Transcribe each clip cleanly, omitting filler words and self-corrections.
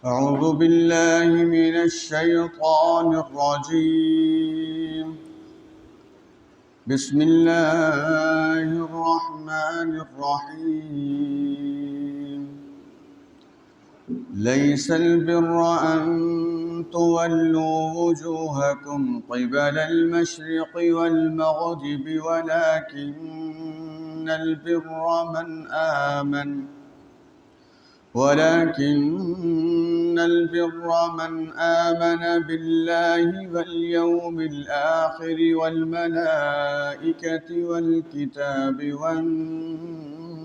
أعوذ بالله من الشيطان الرجيم. بسم الله الرحمن الرحيم. ليس البر أن تولوا وجوهكم قبل المشرق والمغرب ولكن البر من آمن بالله واليوم الآخر والملائكة والكتاب والنبيين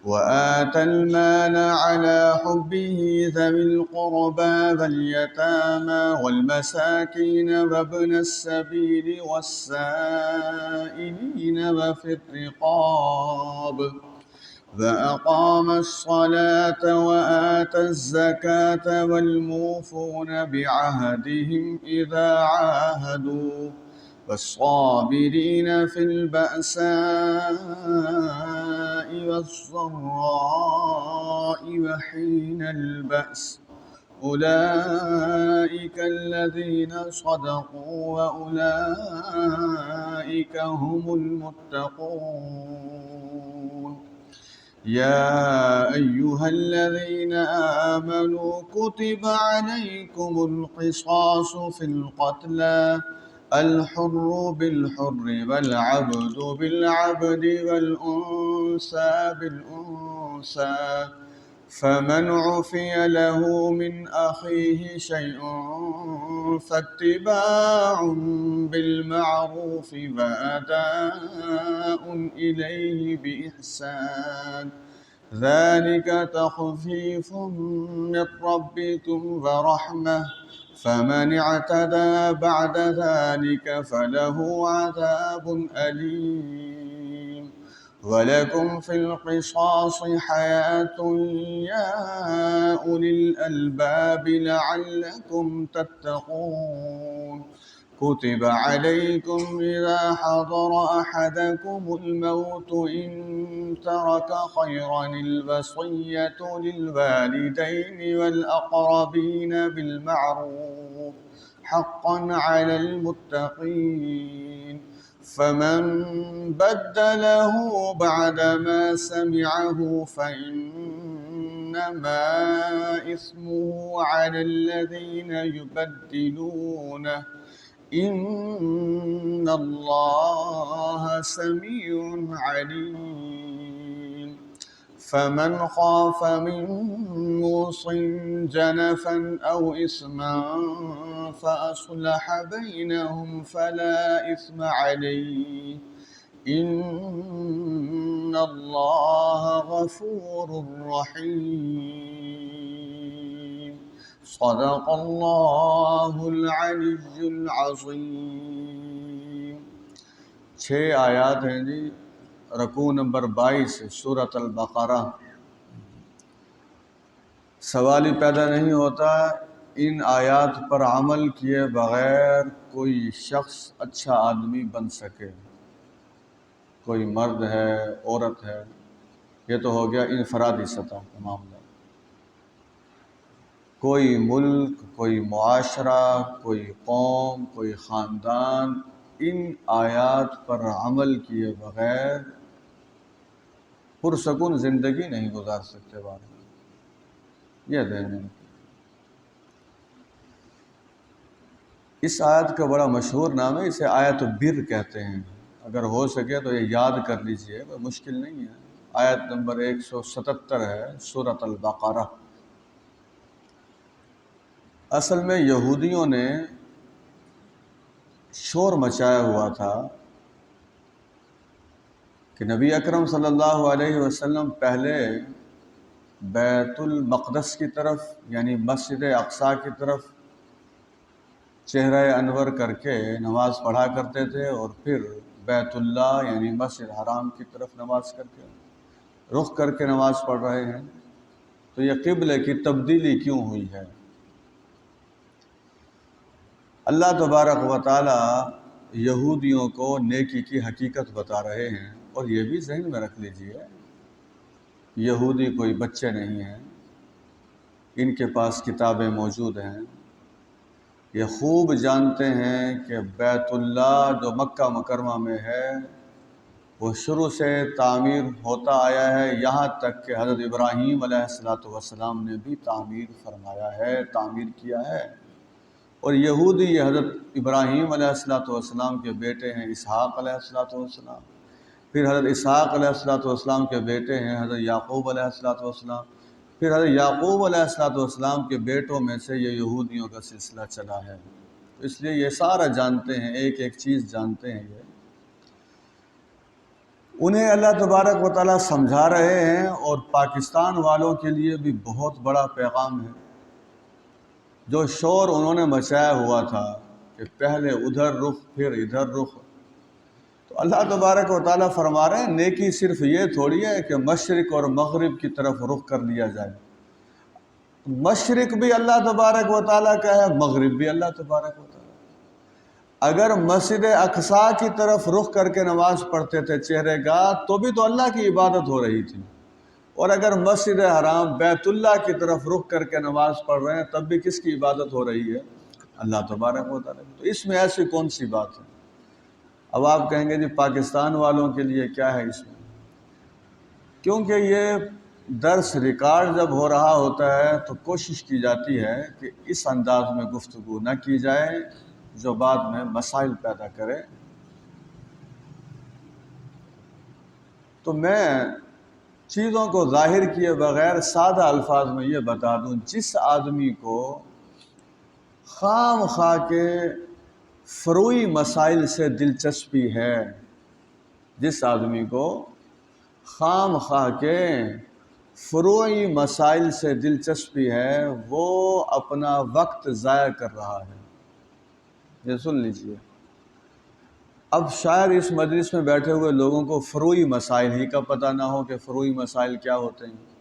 وآتى المال على حبه ذوي القربى واليتامى والمساكين وابن السبيل والسائلين وفي الرقاب وأقام الصلاة وآتى الزكاة والموفون بعهدهم إذا عاهدوا والصابرين في البأساء والضراء وحين البأس أولئك الذين صدقوا وأولئك هم المتقون. يا أيها الذين آمنوا كتب عليكم القصاص في القتلى الحر بالحر والعبد بالعبد والأنثى بالأنثى فمن عفي له من أخيه شيء فاتباع بالمعروف وأداء إليه بإحسان ذلك تخفيف من ربكم ورحمة فمن اعتدى بعد ذلك فله عذاب أليم. ولكم في القصاص حياة يا أولي الألباب لعلكم تتقون. كتب عليكم إذا حضر أحدكم الموت إن ترك خيرا الوصية للوالدين والأقربين بالمعروف حقا على المتقين. فمن بدله بعدما سمعه فإنما إثمه على الذين يبدلونه إن الله سميع عليم. فمن خاف من موص جنفا أو إثما فأصلح بينهم فلا إثم عليه إن الله غفور رحيم. صدق اللہ العلی العظیم۔ 6 آیات ہیں جی، رکوع نمبر 22 سورۃ البقرہ۔ سوال ہی پیدا نہیں ہوتا ان آیات پر عمل کیے بغیر کوئی شخص اچھا آدمی بن سکے، کوئی مرد ہے عورت ہے، یہ تو ہو گیا انفرادی سطح کا معاملہ۔ کوئی ملک، کوئی معاشرہ، کوئی قوم، کوئی خاندان ان آیات پر عمل کیے بغیر پرسکون زندگی نہیں گزار سکتے بات، یہ دین ہے۔ اس آیت کا بڑا مشہور نام ہے، اسے آیت بر کہتے ہیں۔ اگر ہو سکے تو یہ یاد کر لیجئے، کوئی مشکل نہیں ہے۔ آیت نمبر 177 ہے سورۃ البقرہ۔ اصل میں یہودیوں نے شور مچایا ہوا تھا کہ نبی اکرم صلی اللہ علیہ وسلم پہلے بیت المقدس کی طرف یعنی مسجد اقصیٰ کی طرف چہرہ انور کر کے نماز پڑھا کرتے تھے، اور پھر بیت اللہ یعنی مسجد حرام کی طرف نماز کر کے رخ کر کے نماز پڑھ رہے ہیں۔ تو یہ قبلے کی تبدیلی کیوں ہوئی ہے؟ اللہ تبارک و تعالی یہودیوں کو نیکی کی حقیقت بتا رہے ہیں، اور یہ بھی ذہن میں رکھ لیجئے یہودی کوئی بچے نہیں ہیں، ان کے پاس کتابیں موجود ہیں، یہ خوب جانتے ہیں کہ بیت اللہ جو مکہ مکرمہ میں ہے وہ شروع سے تعمیر ہوتا آیا ہے، یہاں تک کہ حضرت ابراہیم علیہ السلام نے بھی تعمیر فرمایا ہے، تعمیر کیا ہے۔ اور یہودی یہ حضرت ابراہیم علیہ السلام کے بیٹے ہیں اسحاق علیہ السلام، پھر حضرت اسحاق علیہ السلام کے بیٹے ہیں حضرت یعقوب علیہ السلام، پھر حضرت یعقوب علیہ السلام کے بیٹوں میں سے یہ یہودیوں کا سلسلہ چلا ہے۔ اس لیے یہ سارا جانتے ہیں، ایک ایک چیز جانتے ہیں۔ یہ انہیں اللہ تبارک و تعالیٰ سمجھا رہے ہیں، اور پاکستان والوں کے لیے بھی بہت بڑا پیغام ہے۔ جو شور انہوں نے مچایا ہوا تھا کہ پہلے ادھر رخ پھر ادھر رخ، تو اللہ تبارک و تعالیٰ فرما رہے ہیں نیکی صرف یہ تھوڑی ہے کہ مشرق اور مغرب کی طرف رخ کر لیا جائے۔ مشرق بھی اللہ تبارک و تعالیٰ کا ہے، مغرب بھی اللہ تبارک و تعالیٰ۔ اگر مسجد اقصیٰ کی طرف رخ کر کے نماز پڑھتے تھے چہرے گاہ تو بھی تو اللہ کی عبادت ہو رہی تھی، اور اگر مسجد حرام بیت اللہ کی طرف رخ کر کے نماز پڑھ رہے ہیں تب بھی کس کی عبادت ہو رہی ہے؟ اللہ تبارک و تعالیٰ۔ تو اس میں ایسی کون سی بات ہے؟ اب آپ کہیں گے جی پاکستان والوں کے لیے کیا ہے اس میں؟ کیونکہ یہ درس ریکارڈ جب ہو رہا ہوتا ہے تو کوشش کی جاتی ہے کہ اس انداز میں گفتگو نہ کی جائے جو بعد میں مسائل پیدا کرے۔ تو میں چیزوں کو ظاہر کیے بغیر سادہ الفاظ میں یہ بتا دوں، جس آدمی کو خام خواہ کے فروعی مسائل سے دلچسپی ہے، جس آدمی کو خام خواہ کے فروعی مسائل سے دلچسپی ہے وہ اپنا وقت ضائع کر رہا ہے۔ یہ سن لیجئے، اب شاید اس مجلس میں بیٹھے ہوئے لوگوں کو فروعی مسائل ہی کا پتہ نہ ہو کہ فروعی مسائل کیا ہوتے ہیں۔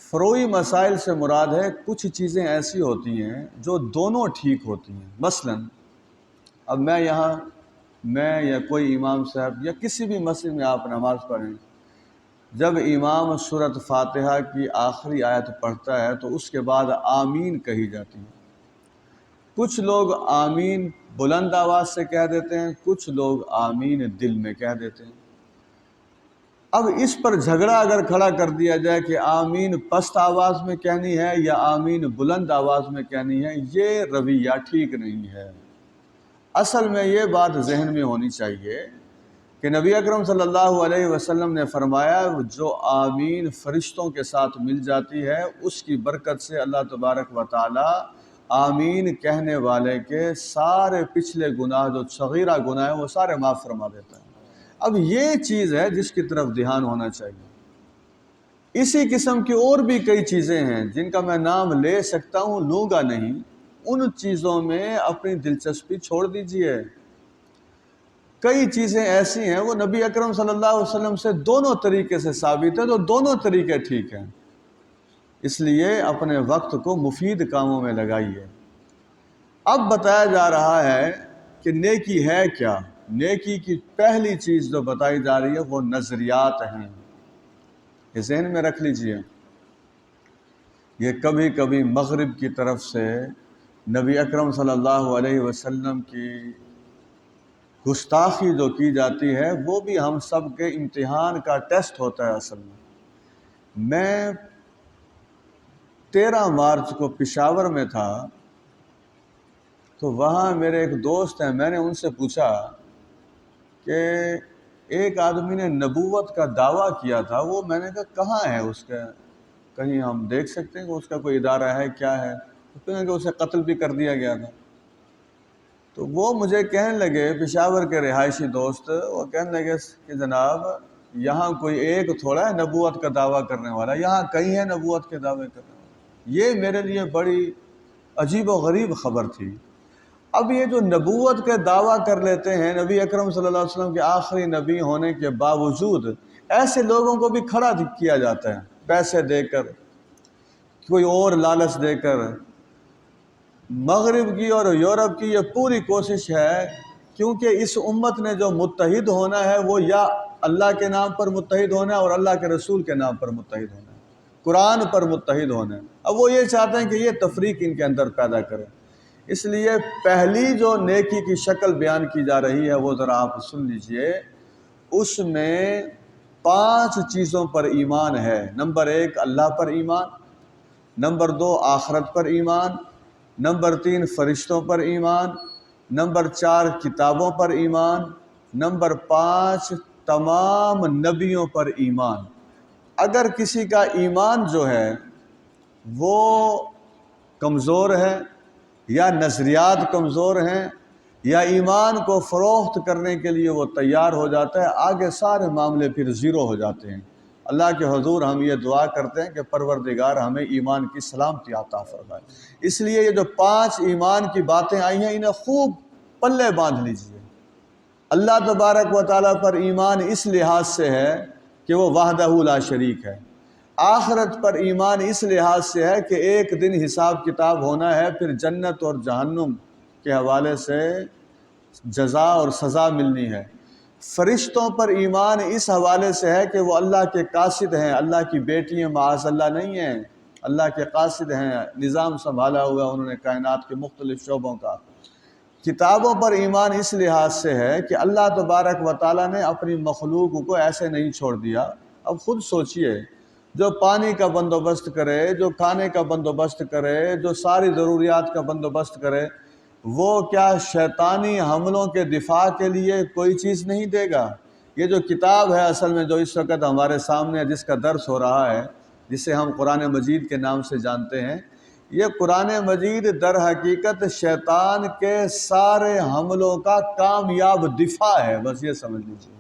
فروعی مسائل سے مراد ہے کچھ چیزیں ایسی ہوتی ہیں جو دونوں ٹھیک ہوتی ہیں۔ مثلاً اب میں یا کوئی امام صاحب یا کسی بھی مسجد میں آپ نماز پڑھیں، جب امام سورۃ فاتحہ کی آخری آیت پڑھتا ہے تو اس کے بعد آمین کہی جاتی ہے۔ کچھ لوگ آمین بلند آواز سے کہہ دیتے ہیں، کچھ لوگ آمین دل میں کہہ دیتے ہیں۔ اب اس پر جھگڑا اگر کھڑا کر دیا جائے کہ آمین پست آواز میں کہنی ہے یا آمین بلند آواز میں کہنی ہے، یہ رویہ ٹھیک نہیں ہے۔ اصل میں یہ بات ذہن میں ہونی چاہیے کہ نبی اکرم صلی اللہ علیہ وسلم نے فرمایا جو آمین فرشتوں کے ساتھ مل جاتی ہے اس کی برکت سے اللہ تبارک و تعالی آمین کہنے والے کے سارے پچھلے گناہ جو صغیرہ گناہ ہیں وہ سارے معاف فرما دیتا ہے۔ اب یہ چیز ہے جس کی طرف دھیان ہونا چاہیے۔ اسی قسم کی اور بھی کئی چیزیں ہیں جن کا میں نام لے سکتا ہوں، لوں گا نہیں، ان چیزوں میں اپنی دلچسپی چھوڑ دیجئے۔ کئی چیزیں ایسی ہیں وہ نبی اکرم صلی اللہ علیہ وسلم سے دونوں طریقے سے ثابت ہے، تو دونوں طریقے ٹھیک ہیں۔ اس لیے اپنے وقت کو مفید کاموں میں لگائیے۔ اب بتایا جا رہا ہے کہ نیکی ہے کیا؟ نیکی کی پہلی چیز جو بتائی جا رہی ہے وہ نظریات ہیں۔ یہ ذہن میں رکھ لیجئے۔ یہ کبھی کبھی مغرب کی طرف سے نبی اکرم صلی اللہ علیہ وسلم کی گستاخی جو کی جاتی ہے وہ بھی ہم سب کے امتحان کا ٹیسٹ ہوتا ہے۔ اصل میں 13 مارچ کو پشاور میں تھا، تو وہاں میرے ایک دوست ہیں، میں نے ان سے پوچھا کہ ایک آدمی نے نبوت کا دعویٰ کیا تھا، وہ میں نے کہا کہاں ہے اس کا، کہیں ہم دیکھ سکتے ہیں کہ اس کا کوئی ادارہ ہے کیا ہے؟ تو کہ اسے قتل بھی کر دیا گیا تھا۔ تو وہ مجھے کہنے لگے، پشاور کے رہائشی دوست، وہ کہنے لگے کہ جناب یہاں کوئی ایک تھوڑا ہے نبوت کا دعویٰ کرنے والا، یہاں کئی ہیں نبوت کے دعوے کرنے والا۔ یہ میرے لیے بڑی عجیب و غریب خبر تھی۔ اب یہ جو نبوت کے دعویٰ کر لیتے ہیں نبی اکرم صلی اللہ علیہ وسلم کے آخری نبی ہونے کے باوجود، ایسے لوگوں کو بھی کھڑا کیا جاتا ہے پیسے دے کر، کوئی اور لالچ دے کر۔ مغرب کی اور یورپ کی یہ پوری کوشش ہے، کیونکہ اس امت نے جو متحد ہونا ہے وہ یا اللہ کے نام پر متحد ہونا ہے اور اللہ کے رسول کے نام پر متحد ہونا ہے، قرآن پر متحد ہونا ہے۔ اب وہ یہ چاہتے ہیں کہ یہ تفریق ان کے اندر پیدا کریں، اس لیے پہلی جو نیکی کی شکل بیان کی جا رہی ہے وہ ذرا آپ سن لیجئے۔ اس میں 5 چیزوں پر ایمان ہے۔ نمبر 1 اللہ پر ایمان، نمبر 2 آخرت پر ایمان، نمبر 3 فرشتوں پر ایمان، نمبر 4 کتابوں پر ایمان، نمبر 5 تمام نبیوں پر ایمان۔ اگر کسی کا ایمان جو ہے وہ کمزور ہے یا نظریات کمزور ہیں یا ایمان کو فروخت کرنے کے لیے وہ تیار ہو جاتا ہے، آگے سارے معاملے پھر زیرو ہو جاتے ہیں۔ اللہ کے حضور ہم یہ دعا کرتے ہیں کہ پروردگار ہمیں ایمان کی سلامتی عطا فرمائے۔ اس لیے یہ جو 5 ایمان کی باتیں آئی ہیں انہیں خوب پلے باندھ لیجئے۔ اللہ تبارک و تعالیٰ پر ایمان اس لحاظ سے ہے کہ وہ وحدہ لا شریک ہے۔ آخرت پر ایمان اس لحاظ سے ہے کہ ایک دن حساب کتاب ہونا ہے، پھر جنت اور جہنم کے حوالے سے جزا اور سزا ملنی ہے۔ فرشتوں پر ایمان اس حوالے سے ہے کہ وہ اللہ کے قاصد ہیں، اللہ کی بیٹی ہیں معاذ اللہ نہیں ہیں، اللہ کے قاصد ہیں، نظام سنبھالا ہوا انہوں نے کائنات کے مختلف شعبوں کا۔ کتابوں پر ایمان اس لحاظ سے ہے کہ اللہ تبارک و تعالیٰ نے اپنی مخلوق کو ایسے نہیں چھوڑ دیا۔ اب خود سوچئے، جو پانی کا بندوبست کرے، جو کھانے کا بندوبست کرے، جو ساری ضروریات کا بندوبست کرے، وہ کیا شیطانی حملوں کے دفاع کے لیے کوئی چیز نہیں دے گا؟ یہ جو کتاب ہے اصل میں جو اس وقت ہمارے سامنے جس کا درس ہو رہا ہے، جسے ہم قرآن مجید کے نام سے جانتے ہیں، یہ قرآن مجید در حقیقت شیطان کے سارے حملوں کا کامیاب دفاع ہے، بس یہ سمجھ لیجیے۔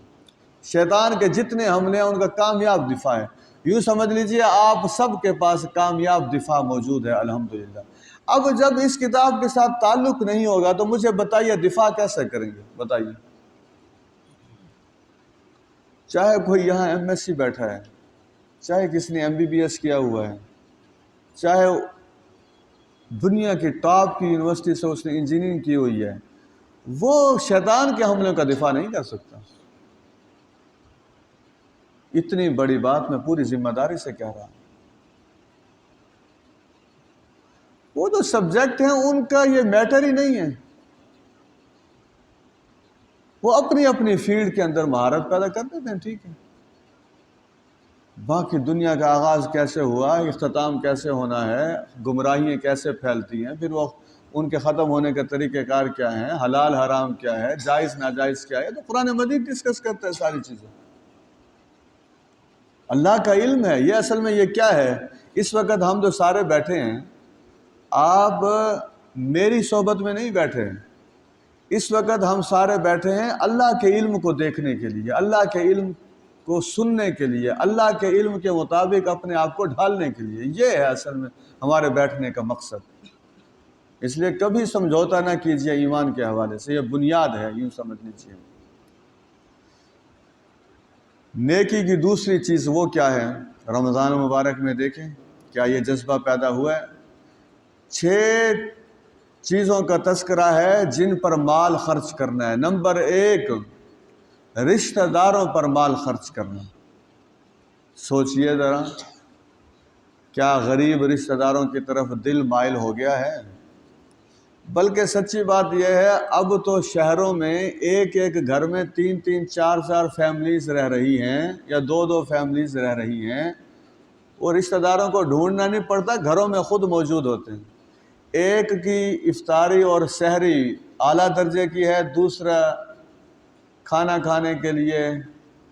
شیطان کے جتنے حملے ہیں ان کا کامیاب دفاع ہے۔ یوں سمجھ لیجئے آپ سب کے پاس کامیاب دفاع موجود ہے الحمدللہ۔ اب جب اس کتاب کے ساتھ تعلق نہیں ہوگا تو مجھے بتائیے دفاع کیسے کریں گے؟ بتائیے، چاہے کوئی یہاں MSc بیٹھا ہے، چاہے کسی نے MBBS کیا ہوا ہے، چاہے دنیا کی ٹاپ کی یونیورسٹی سے اس نے انجینئرنگ کی ہوئی ہے، وہ شیطان کے حملوں کا دفاع نہیں کر سکتا۔ اتنی بڑی بات میں پوری ذمہ داری سے کہہ رہا ہوں۔ وہ جو سبجیکٹ ہیں ان کا یہ میٹر ہی نہیں ہے، وہ اپنی اپنی فیلڈ کے اندر مہارت پیدا کر دیتے ہیں، ٹھیک ہے۔ باقی دنیا کا آغاز کیسے ہوا، اختتام کیسے ہونا ہے، گمراہیاں کیسے پھیلتی ہیں، پھر وہ ان کے ختم ہونے کا طریقہ کار کیا ہیں، حلال حرام کیا ہے، جائز ناجائز کیا ہے، تو قرآن مجید ڈسکس کرتا ہے ساری چیزیں۔ اللہ کا علم ہے یہ، اصل میں یہ کیا ہے، اس وقت ہم جو سارے بیٹھے ہیں، آپ میری صحبت میں نہیں بیٹھے ہیں، اس وقت ہم سارے بیٹھے ہیں اللہ کے علم کو دیکھنے کے لیے، اللہ کے علم کو سننے کے لیے، اللہ کے علم کے مطابق اپنے آپ کو ڈھالنے کے لیے۔ یہ ہے اصل میں ہمارے بیٹھنے کا مقصد۔ اس لیے کبھی سمجھوتا نہ کیجیے ایمان کے حوالے سے، یہ بنیاد ہے، یوں سمجھ لیجیے۔ نیکی کی دوسری چیز وہ کیا ہے؟ رمضان مبارک میں دیکھیں کیا یہ جذبہ پیدا ہوا ہے۔ 6 چیزوں کا تذکرہ ہے جن پر مال خرچ کرنا ہے۔ نمبر 1 رشتہ داروں پر مال خرچ کرنا۔ سوچئے ذرا، کیا غریب رشتہ داروں کی طرف دل مائل ہو گیا ہے؟ بلکہ سچی بات یہ ہے، اب تو شہروں میں ایک ایک گھر میں 3 4 فیملیز رہ رہی ہیں یا 2 فیملیز رہ رہی ہیں۔ وہ رشتہ داروں کو ڈھونڈنا نہیں پڑتا، گھروں میں خود موجود ہوتے ہیں۔ ایک کی افطاری اور سحری اعلیٰ درجے کی ہے، دوسرا کھانا کھانے کے لیے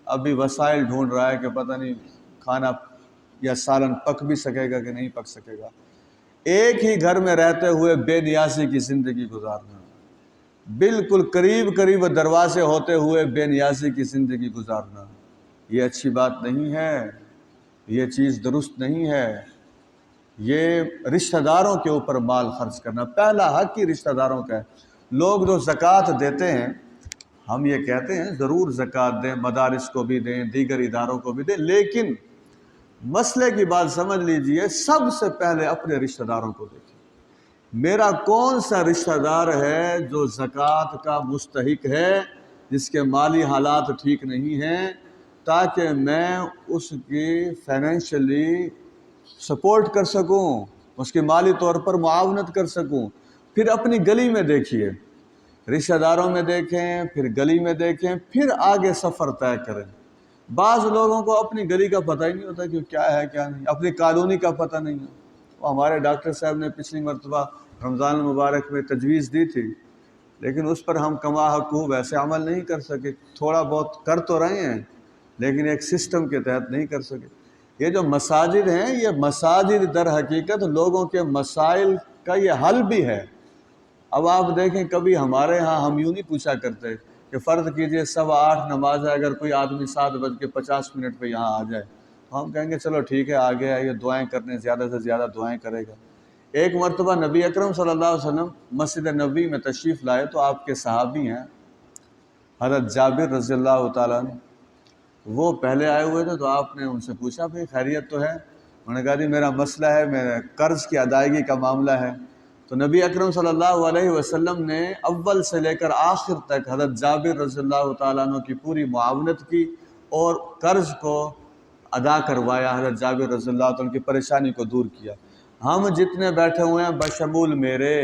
ابھی وسائل ڈھونڈ رہا ہے کہ پتہ نہیں کھانا یا سالن پک بھی سکے گا کہ نہیں پک سکے گا۔ ایک ہی گھر میں رہتے ہوئے بے نیازی کی زندگی گزارنا، بالکل قریب دروازے ہوتے ہوئے بے نیازی کی زندگی گزارنا، یہ اچھی بات نہیں ہے، یہ چیز درست نہیں ہے۔ یہ رشتہ داروں کے اوپر مال خرچ کرنا پہلا حق ہی رشتہ داروں کا ہے۔ لوگ جو زکوٰۃ دیتے ہیں، ہم یہ کہتے ہیں ضرور زکوٰۃ دیں، مدارس کو بھی دیں، دیگر اداروں کو بھی دیں، لیکن مسئلے کی بات سمجھ لیجئے، سب سے پہلے اپنے رشتہ داروں کو دیکھیں۔ میرا کون سا رشتہ دار ہے جو زکوٰۃ کا مستحق ہے، جس کے مالی حالات ٹھیک نہیں ہیں، تاکہ میں اس کی فائنینشلی سپورٹ کر سکوں، اس کی مالی طور پر معاونت کر سکوں۔ پھر اپنی گلی میں دیکھیے، رشتہ داروں میں دیکھیں، پھر گلی میں دیکھیں، پھر آگے سفر طے کریں۔ بعض لوگوں کو اپنی گلی کا پتہ ہی نہیں ہوتا کہ کیا ہے کیا نہیں، اپنی کالونی کا پتہ نہیں ہے۔ وہ ہمارے ڈاکٹر صاحب نے پچھلی مرتبہ رمضان المبارک میں تجویز دی تھی، لیکن اس پر ہم کما حقوق ویسے عمل نہیں کر سکے۔ تھوڑا بہت کر تو رہے ہیں لیکن ایک سسٹم کے تحت نہیں کر سکے۔ یہ جو مساجد ہیں، یہ مساجد در حقیقت لوگوں کے مسائل کا یہ حل بھی ہے۔ اب آپ دیکھیں، کبھی ہمارے ہاں ہم یوں نہیں پوچھا کرتے کہ فرض کیجئے 8:15 نماز ہے، اگر کوئی آدمی 7:50 پہ یہاں آ جائے تو ہم کہیں گے چلو ٹھیک ہے، آ گیا، یہ دعائیں کرنے زیادہ سے زیادہ دعائیں کرے گا۔ ایک مرتبہ نبی اکرم صلی اللہ علیہ وسلم مسجد نبوی میں تشریف لائے تو آپ کے صحابی ہیں حضرت جابر رضی اللہ تعالیٰ عنہ، وہ پہلے آئے ہوئے تھے تو آپ نے ان سے پوچھا بھئی خیریت تو ہے؟ انہوں نے کہا جی میرا مسئلہ ہے، میرے قرض کی ادائیگی کا معاملہ ہے۔ تو نبی اکرم صلی اللہ علیہ وسلم نے اول سے لے کر آخر تک حضرت جابر رضی اللہ تعالیٰ عنہ کی پوری معاونت کی اور قرض کو ادا کروایا، حضرت جابر رضی اللہ تعالیٰ عنہ کی پریشانی کو دور کیا۔ ہم جتنے بیٹھے ہوئے ہیں بشمول میرے،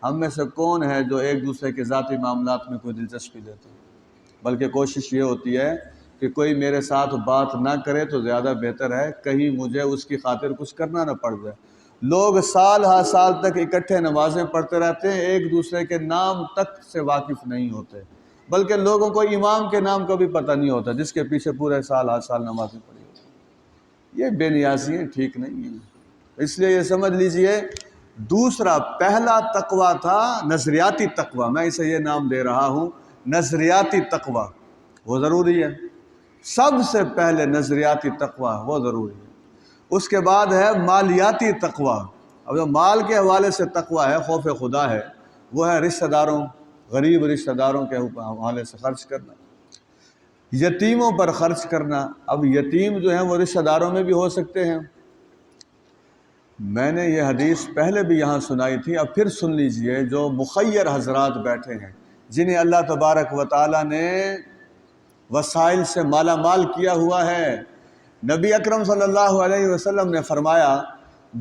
ہم میں سے کون ہے جو ایک دوسرے کے ذاتی معاملات میں کوئی دلچسپی لیتے ہیں؟ بلکہ کوشش یہ ہوتی ہے کہ کوئی میرے ساتھ بات نہ کرے تو زیادہ بہتر ہے، کہیں مجھے اس کی خاطر کچھ کرنا نہ پڑ جائے۔ لوگ سال ہر سال تک اکٹھے نمازیں پڑھتے رہتے ہیں، ایک دوسرے کے نام تک سے واقف نہیں ہوتے، بلکہ لوگوں کو امام کے نام کا بھی پتہ نہیں ہوتا جس کے پیچھے پورے سال ہر سال نمازیں پڑھی ہوتی ہیں۔ یہ بے نیازی ہیں، ٹھیک نہیں ہیں۔ اس لیے یہ سمجھ لیجئے، دوسرا پہلا تقویٰ تھا نظریاتی تقویٰ، میں اسے یہ نام دے رہا ہوں نظریاتی تقویٰ، وہ ضروری ہے۔ سب سے پہلے نظریاتی تقویٰ وہ ضروری ہے۔ اس کے بعد ہے مالیاتی تقویٰ۔ اب جو مال کے حوالے سے تقویٰ ہے، خوف خدا ہے، وہ ہے رشتہ داروں، غریب رشتہ داروں کے حوالے سے خرچ کرنا، یتیموں پر خرچ کرنا۔ اب یتیم جو ہیں وہ رشتہ داروں میں بھی ہو سکتے ہیں۔ میں نے یہ حدیث پہلے بھی یہاں سنائی تھی، اب پھر سن لیجئے۔ جو مخیر حضرات بیٹھے ہیں، جنہیں اللہ تبارک و تعالیٰ نے وسائل سے مالا مال کیا ہوا ہے، نبی اکرم صلی اللہ علیہ وسلم نے فرمایا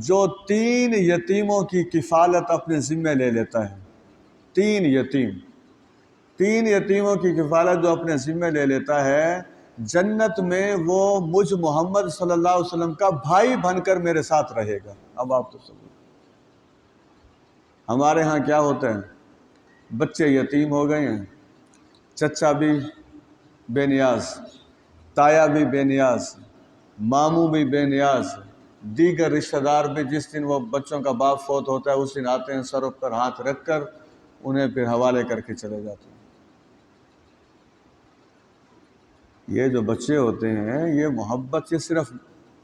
جو 3 یتیموں کی کفالت اپنے ذمہ لے لیتا ہے، 3 یتیموں کی کفالت جو اپنے ذمہ لے لیتا ہے، جنت میں وہ مجھ محمد صلی اللہ علیہ وسلم کا بھائی بن کر میرے ساتھ رہے گا۔ اب آپ تو سمجھیں ہمارے ہاں کیا ہوتا ہے، بچے یتیم ہو گئے ہیں، چچا بھی بے نیاز، تایا بھی بے نیاز، ماموں بھی بے نیاز، دیگر رشتہ دار بھی جس دن وہ بچوں کا باپ فوت ہوتا ہے اس دن آتے ہیں، سر پر ہاتھ رکھ کر انہیں پھر حوالے کر کے چلے جاتے ہیں۔ یہ جو بچے ہوتے ہیں، یہ محبت، یہ صرف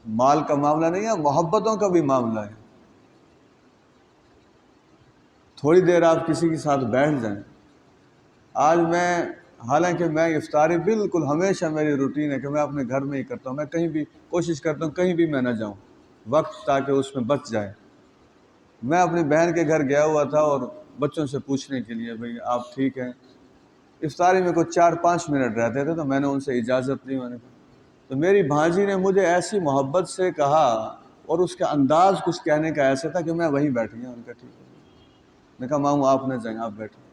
مال کا معاملہ نہیں ہے، محبتوں کا بھی معاملہ ہے۔ تھوڑی دیر آپ کسی کے ساتھ بیٹھ جائیں۔ آج حالانکہ میں افطاری بالکل ہمیشہ میری روٹین ہے کہ میں اپنے گھر میں ہی کرتا ہوں، میں کہیں بھی کوشش کرتا ہوں کہیں بھی میں نہ جاؤں، وقت تاکہ اس میں بچ جائے۔ میں اپنی بہن کے گھر گیا ہوا تھا اور بچوں سے پوچھنے کے لیے بھئی آپ ٹھیک ہیں، افطاری میں کوئی 4-5 منٹ رہتے تھے تو میں نے ان سے اجازت لی، میں نے کہا تو میری بھانجی نے مجھے ایسی محبت سے کہا اور اس کا انداز کچھ کہنے کا ایسا تھا کہ میں وہیں بیٹھ گیا۔ ان کا ٹھیک ہے، میں کہا ماموں آپ نہ جائیں، آپ بیٹھیں۔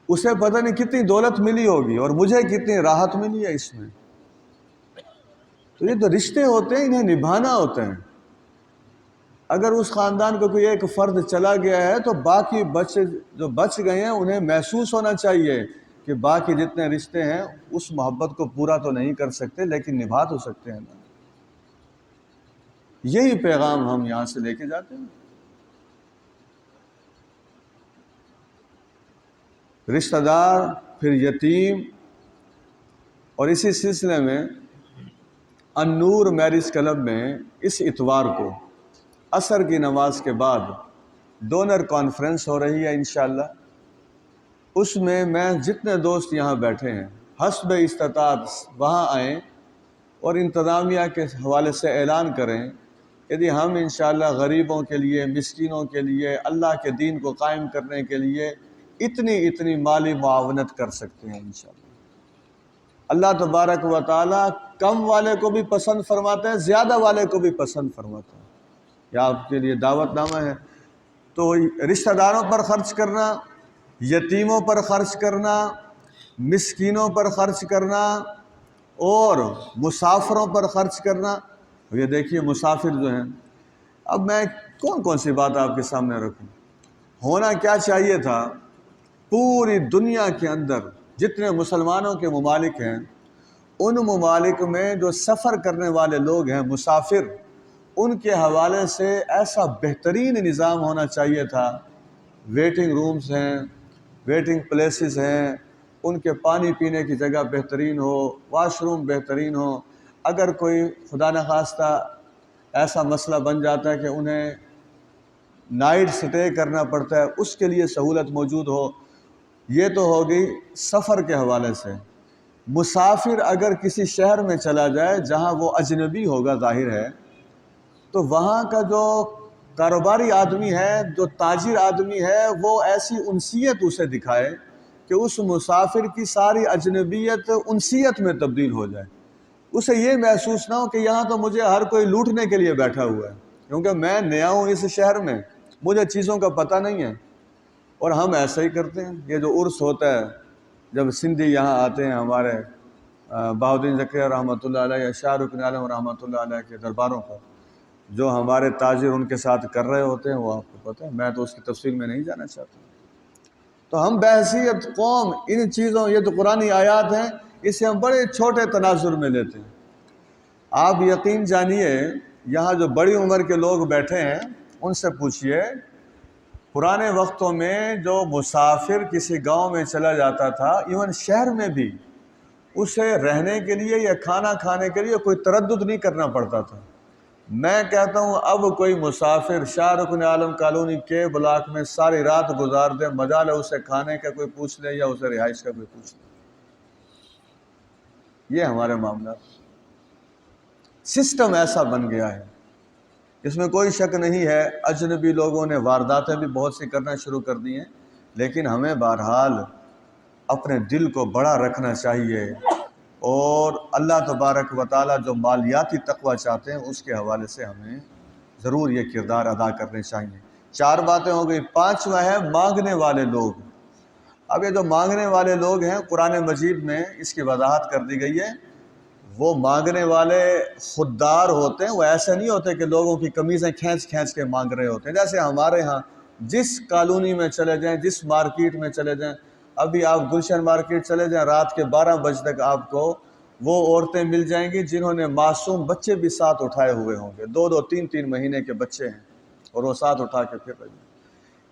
اسے پتہ نہیں کتنی دولت ملی ہوگی اور مجھے کتنی راحت ملی ہے اس میں۔ تو یہ جو رشتے ہوتے ہیں انہیں نبھانا ہوتے ہیں۔ اگر اس خاندان کو کوئی ایک فرد چلا گیا ہے تو باقی بچے جو بچ گئے ہیں انہیں محسوس ہونا چاہیے کہ باقی جتنے رشتے ہیں اس محبت کو پورا تو نہیں کر سکتے لیکن نبھا تو سکتے ہیں نا۔ یہی پیغام ہم یہاں سے لے کے جاتے ہیں۔ رشتہ دار، پھر یتیم، اور اسی سلسلے میں النور میرج کلب میں اس اتوار کو عصر کی نماز کے بعد ڈونر کانفرنس ہو رہی ہے انشاءاللہ۔ اس میں جتنے دوست یہاں بیٹھے ہیں حسب استطاعت وہاں آئیں اور انتظامیہ کے حوالے سے اعلان کریں کہ ہم انشاءاللہ غریبوں کے لیے، مسکینوں کے لیے، اللہ کے دین کو قائم کرنے کے لیے اتنی مالی معاونت کر سکتے ہیں انشاءاللہ۔ اللہ تبارک و تعالیٰ کم والے کو بھی پسند فرماتے ہیں، زیادہ والے کو بھی پسند فرماتے ہیں۔ یہ آپ کے لیے دعوت نامہ ہے۔ تو رشتہ داروں پر خرچ کرنا، یتیموں پر خرچ کرنا، مسکینوں پر خرچ کرنا اور مسافروں پر خرچ کرنا۔ یہ دیکھیے مسافر جو ہیں، اب میں کون سی بات آپ کے سامنے رکھوں۔ ہونا کیا چاہیے تھا، پوری دنیا کے اندر جتنے مسلمانوں کے ممالک ہیں، ان ممالک میں جو سفر کرنے والے لوگ ہیں، مسافر، ان کے حوالے سے ایسا بہترین نظام ہونا چاہیے تھا۔ ویٹنگ رومز ہیں، ویٹنگ پلیسز ہیں، ان کے پانی پینے کی جگہ بہترین ہو، واش روم بہترین ہو۔ اگر کوئی خدا نخواستہ ایسا مسئلہ بن جاتا ہے کہ انہیں نائٹ سٹے کرنا پڑتا ہے، اس کے لیے سہولت موجود ہو۔ یہ تو ہوگی سفر کے حوالے سے۔ مسافر اگر کسی شہر میں چلا جائے جہاں وہ اجنبی ہوگا، ظاہر ہے، تو وہاں کا جو کاروباری آدمی ہے، جو تاجر آدمی ہے، وہ ایسی انسیت اسے دکھائے کہ اس مسافر کی ساری اجنبیت انسیت میں تبدیل ہو جائے۔ اسے یہ محسوس نہ ہو کہ یہاں تو مجھے ہر کوئی لوٹنے کے لیے بیٹھا ہوا ہے، کیونکہ میں نیا ہوں اس شہر میں، مجھے چیزوں کا پتہ نہیں ہے۔ اور ہم ایسا ہی کرتے ہیں۔ یہ جو عرس ہوتا ہے، جب سندھی یہاں آتے ہیں ہمارے بہاؤالدین زکریا رحمۃ اللہ علیہ یا شاہ رکن عالم رحمۃ اللہ علیہ کے درباروں پر، جو ہمارے تاجر ان کے ساتھ کر رہے ہوتے ہیں، وہ آپ کو پتہ ہے، میں تو اس کی تفصیل میں نہیں جانا چاہتا۔ تو ہم بحیثیت قوم ان چیزوں، یہ تو قرآنی آیات ہیں، اسے ہم بڑے چھوٹے تناظر میں لیتے ہیں۔ آپ یقین جانیے، یہاں جو بڑی عمر کے لوگ بیٹھے ہیں، ان سے پوچھئے، پرانے وقتوں میں جو مسافر کسی گاؤں میں چلا جاتا تھا، ایون شہر میں بھی، اسے رہنے کے لیے یا کھانا کھانے کے لیے کوئی تردد نہیں کرنا پڑتا تھا۔ میں کہتا ہوں اب کوئی مسافر شاہ رکن عالم کالونی کے بلاک میں ساری رات گزار دے، مجال ہے اسے کھانے کا کوئی پوچھ لے یا اسے رہائش کا کوئی پوچھ لے۔ یہ ہمارے معاملات، سسٹم ایسا بن گیا ہے، اس میں کوئی شک نہیں ہے۔ اجنبی لوگوں نے وارداتیں بھی بہت سی کرنا شروع کر دی ہیں، لیکن ہمیں بہرحال اپنے دل کو بڑا رکھنا چاہیے، اور اللہ تبارک و تعالیٰ جو مالیاتی تقوی چاہتے ہیں، اس کے حوالے سے ہمیں ضرور یہ کردار ادا کرنے چاہیے۔ 4 باتیں ہو گئی۔ 5واں ہے مانگنے والے لوگ۔ اب یہ جو مانگنے والے لوگ ہیں، قرآن مجید میں اس کی وضاحت کر دی گئی ہے۔ وہ مانگنے والے خوددار ہوتے ہیں، وہ ایسے نہیں ہوتے کہ لوگوں کی قمیضیں کھینچ کھینچ کے مانگ رہے ہوتے ہیں۔ جیسے ہمارے ہاں جس کالونی میں چلے جائیں، جس مارکیٹ میں چلے جائیں، ابھی آپ گلشن مارکیٹ چلے جائیں، رات کے 12 بجے تک آپ کو وہ عورتیں مل جائیں گی جنہوں نے معصوم بچے بھی ساتھ اٹھائے ہوئے ہوں گے، 2 3 مہینے کے بچے ہیں، اور وہ ساتھ اٹھا کے پھر رہے ہیں۔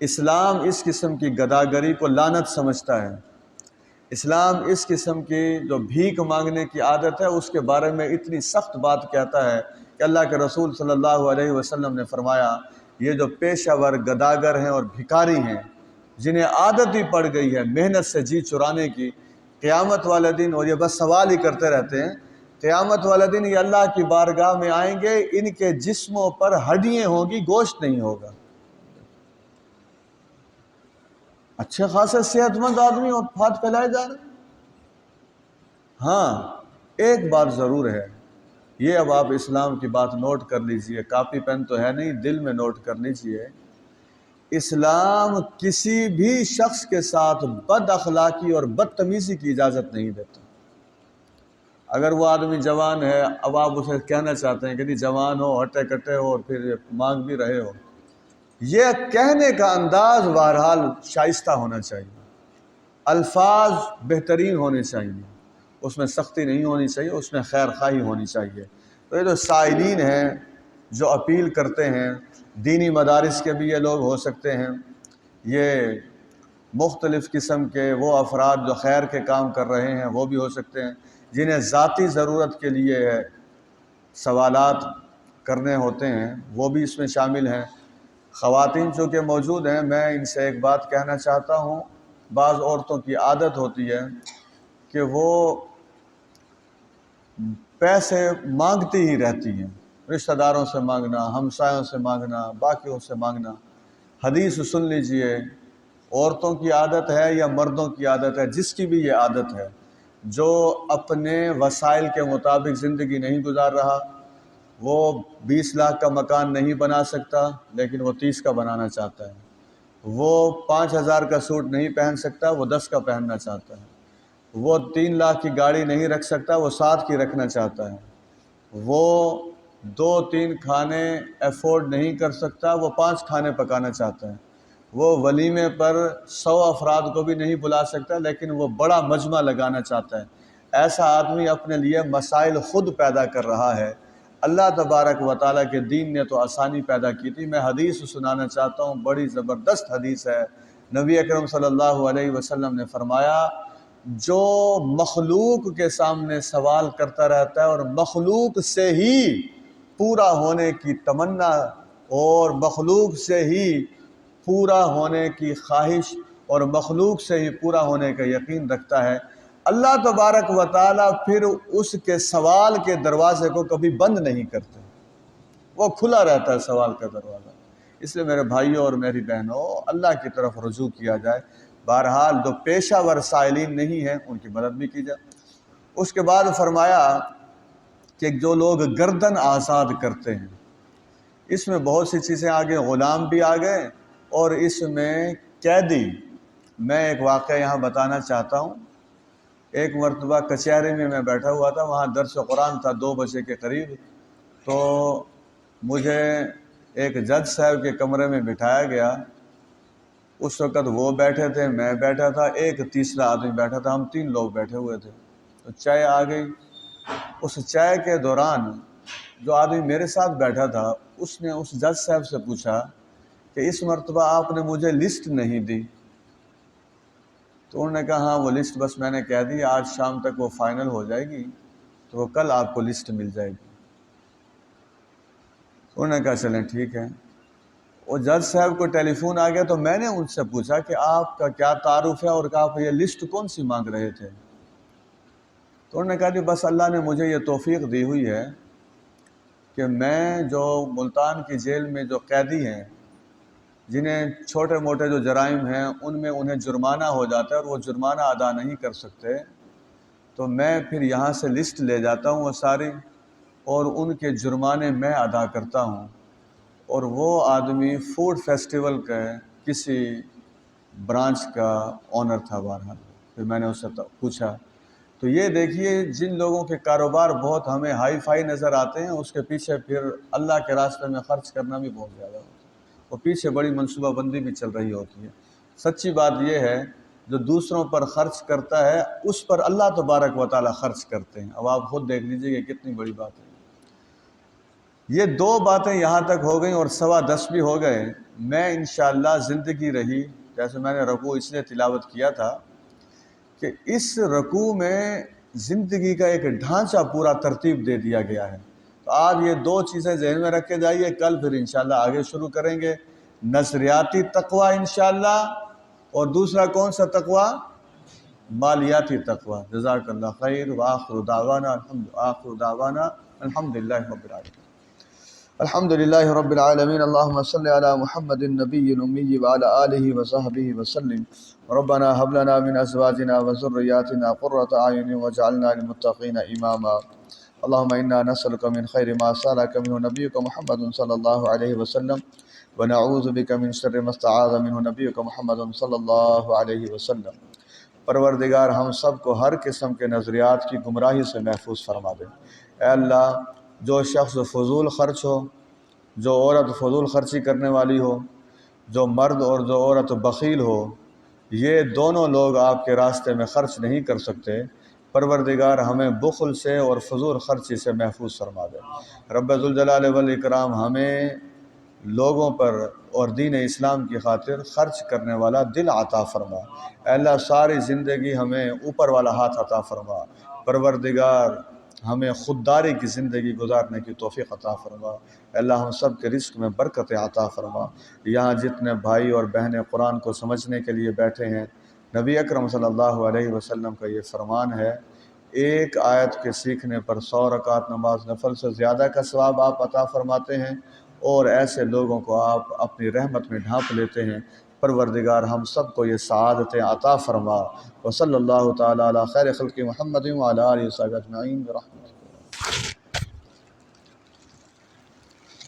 اسلام اس قسم کی گداگری کو لعنت سمجھتا ہے۔ اسلام اس قسم کی جو بھیک مانگنے کی عادت ہے، اس کے بارے میں اتنی سخت بات کہتا ہے کہ اللہ کے رسول صلی اللہ علیہ وسلم نے فرمایا، یہ جو پیشہ ور گداگر ہیں اور بھکاری ہیں، جنہیں عادت ہی پڑ گئی ہے محنت سے جی چرانے کی، قیامت والے دن، اور یہ بس سوال ہی کرتے رہتے ہیں، قیامت والے دن یہ اللہ کی بارگاہ میں آئیں گے، ان کے جسموں پر ہڈیاں ہوں گی، گوشت نہیں ہوگا۔ اچھے خاصے صحت مند آدمی اور ہاتھ پھیلائے جا رہے ہیں۔ ہاں، ایک بات ضرور ہے، یہ اب آپ اسلام کی بات نوٹ کر لیجئے، کاپی پین تو ہے نہیں، دل میں نوٹ کر لیجئے۔ اسلام کسی بھی شخص کے ساتھ بد اخلاقی اور بدتمیزی کی اجازت نہیں دیتا۔ اگر وہ آدمی جوان ہے، اب آپ اسے کہنا چاہتے ہیں کہ نہیں جوان ہو، ہٹے کٹے ہو، اور پھر مانگ بھی رہے ہو، یہ کہنے کا انداز بہرحال شائستہ ہونا چاہیے، الفاظ بہترین ہونے چاہیے، اس میں سختی نہیں ہونی چاہیے، اس میں خیر خواہی ہونی چاہیے۔ تو یہ جو سائلین ہیں، جو اپیل کرتے ہیں، دینی مدارس کے بھی یہ لوگ ہو سکتے ہیں، یہ مختلف قسم کے وہ افراد جو خیر کے کام کر رہے ہیں وہ بھی ہو سکتے ہیں، جنہیں ذاتی ضرورت کے لیے سوالات کرنے ہوتے ہیں، وہ بھی اس میں شامل ہیں۔ خواتین چونکہ موجود ہیں، میں ان سے ایک بات کہنا چاہتا ہوں، بعض عورتوں کی عادت ہوتی ہے کہ وہ پیسے مانگتی ہی رہتی ہیں، رشتہ داروں سے مانگنا، ہمسایوں سے مانگنا، باقیوں سے مانگنا۔ حدیث سن لیجئے، عورتوں کی عادت ہے یا مردوں کی عادت ہے، جس کی بھی یہ عادت ہے، جو اپنے وسائل کے مطابق زندگی نہیں گزار رہا، وہ 20 لاکھ کا مکان نہیں بنا سکتا لیکن وہ 30 کا بنانا چاہتا ہے، وہ 5,000 کا سوٹ نہیں پہن سکتا، وہ 10 کا پہننا چاہتا ہے، وہ 3 لاکھ کی گاڑی نہیں رکھ سکتا، وہ 7 کی رکھنا چاہتا ہے، وہ 2-3 کھانے افورڈ نہیں کر سکتا، وہ 5 کھانے پکانا چاہتا ہے، وہ ولیمے پر 100 افراد کو بھی نہیں بلا سکتا لیکن وہ بڑا مجمع لگانا چاہتا ہے۔ ایسا آدمی اپنے لیے مسائل خود پیدا کر رہا ہے۔ اللہ تبارک و تعالیٰ کے دین نے تو آسانی پیدا کی تھی۔ میں حدیث سنانا چاہتا ہوں، بڑی زبردست حدیث ہے۔ نبی اکرم صلی اللہ علیہ وسلم نے فرمایا، جو مخلوق کے سامنے سوال کرتا رہتا ہے اور مخلوق سے ہی پورا ہونے کی تمنا اور مخلوق سے ہی پورا ہونے کی خواہش اور مخلوق سے ہی پورا ہونے کا یقین رکھتا ہے، اللہ تبارک و تعالیٰ پھر اس کے سوال کے دروازے کو کبھی بند نہیں کرتے، وہ کھلا رہتا ہے سوال کا دروازہ۔ اس لیے میرے بھائیوں اور میری بہنوں، اللہ کی طرف رجوع کیا جائے۔ بہرحال جو پیشہ ور سائلین نہیں ہیں ان کی مدد بھی کی جائے۔ اس کے بعد فرمایا کہ جو لوگ گردن آزاد کرتے ہیں، اس میں بہت سی چیزیں آگے، غلام بھی آ گئے اور اس میں قیدی۔ میں ایک واقعہ یہاں بتانا چاہتا ہوں۔ ایک مرتبہ کچہری میں بیٹھا ہوا تھا، وہاں درس قرآن تھا 2 بجے کے قریب، تو مجھے ایک جج صاحب کے کمرے میں بٹھایا گیا۔ اس وقت وہ بیٹھے تھے، میں بیٹھا تھا، ایک تیسرا آدمی بیٹھا تھا، ہم 3 لوگ بیٹھے ہوئے تھے۔ تو چائے آ گئی۔ اس چائے کے دوران جو آدمی میرے ساتھ بیٹھا تھا اس نے اس جج صاحب سے پوچھا کہ اس مرتبہ آپ نے مجھے لسٹ نہیں دی۔ تو انہوں نے کہا ہاں وہ لسٹ بس میں نے کہہ دی، آج شام تک وہ فائنل ہو جائے گی تو وہ کل آپ کو لسٹ مل جائے گی۔ انہوں نے کہا چلیں ٹھیک ہے۔ وہ جج صاحب کو ٹیلی فون آ گیا تو میں نے ان سے پوچھا کہ آپ کا کیا تعارف ہے اور کہ آپ یہ لسٹ کون سی مانگ رہے تھے؟ تو انہوں نے کہا کہ بس اللہ نے مجھے یہ توفیق دی ہوئی ہے کہ میں جو ملتان کی جیل میں جو قیدی ہیں جنہیں چھوٹے موٹے جو جرائم ہیں ان میں انہیں جرمانہ ہو جاتا ہے اور وہ جرمانہ ادا نہیں کر سکتے، تو میں پھر یہاں سے لسٹ لے جاتا ہوں وہ ساری، اور ان کے جرمانے میں ادا کرتا ہوں۔ اور وہ آدمی فوڈ فیسٹیول کا کسی برانچ کا آنر تھا بہرحال۔ پھر میں نے اس سے پوچھا تو یہ دیکھیے جن لوگوں کے کاروبار بہت ہمیں ہائی فائی نظر آتے ہیں اس کے پیچھے پھر اللہ کے راستے میں خرچ کرنا بھی بہت زیادہ ہوتا ہے، اور پیچھے بڑی منصوبہ بندی بھی چل رہی ہوتی ہے۔ سچی بات یہ ہے جو دوسروں پر خرچ کرتا ہے اس پر اللہ تبارک و تعالیٰ خرچ کرتے ہیں۔ اب آپ خود دیکھ لیجئے کہ کتنی بڑی بات ہے۔ یہ 2 باتیں یہاں تک ہو گئیں اور 10:15 بھی ہو گئے۔ میں انشاءاللہ زندگی رہی، جیسے میں نے رکوع اس لیے تلاوت کیا تھا کہ اس رکوع میں زندگی کا ایک ڈھانچہ پورا ترتیب دے دیا گیا ہے۔ تو آج یہ 2 چیزیں ذہن میں رکھ کے جائیے، کل پھر انشاءاللہ آگے شروع کریں گے۔ نظریاتی تقوی انشاءاللہ، اور دوسرا کون سا تقوی؟ مالیاتی تقوی۔ جزاک اللہ خیر، وآخر دعوانا الحمدللہ رب العالمین۔ الحمدللہ رب العالمین، اللہم صلی علی محمد النبی الامی وعلی آلہ وصحبہ وسلم۔ ربنا هب لنا من ازواجنا وذرياتنا قرة اعین واجعلنا للمتقین اماما۔ اللہم انا نسألک من خیر ما سألک منہ نبیک محمد صلی اللہ علیہ وسلم ونعوذ بک من شر ما استعاذ منہ نبیک محمد صلی اللہ علیہ وسلم۔ پروردگار ہم سب کو ہر قسم کے نظریات کی گمراہی سے محفوظ فرما دے۔ اے اللہ، جو شخص فضول خرچ ہو، جو عورت فضول خرچی کرنے والی ہو، جو مرد اور جو عورت بخیل ہو، یہ دونوں لوگ آپ کے راستے میں خرچ نہیں کر سکتے۔ پروردگار ہمیں بخل سے اور فضول خرچی سے محفوظ فرما دے۔ رب ذوالجلال والاکرام ہمیں لوگوں پر اور دین اسلام کی خاطر خرچ کرنے والا دل عطا فرما۔ اے اللہ، ساری زندگی ہمیں اوپر والا ہاتھ عطا فرما۔ پروردگار ہمیں خودداری کی زندگی گزارنے کی توفیق عطا فرما۔ اے اللہ، ہم سب کے رزق میں برکت عطا فرما۔ یہاں جتنے بھائی اور بہنیں قرآن کو سمجھنے کے لیے بیٹھے ہیں، نبی اکرم صلی اللہ علیہ وسلم کا یہ فرمان ہے، ایک آیت کے سیکھنے پر 100 رکعت نماز نفل سے زیادہ کا ثواب آپ عطا فرماتے ہیں، اور ایسے لوگوں کو آپ اپنی رحمت میں ڈھانپ لیتے ہیں پروردگار ہم سب کو یہ سعادتیں عطا فرما۔ وصلی اللہ تعالی علی خیر خلق محمد وعلی آلہ وصحبہ اجمعین برحمتہ۔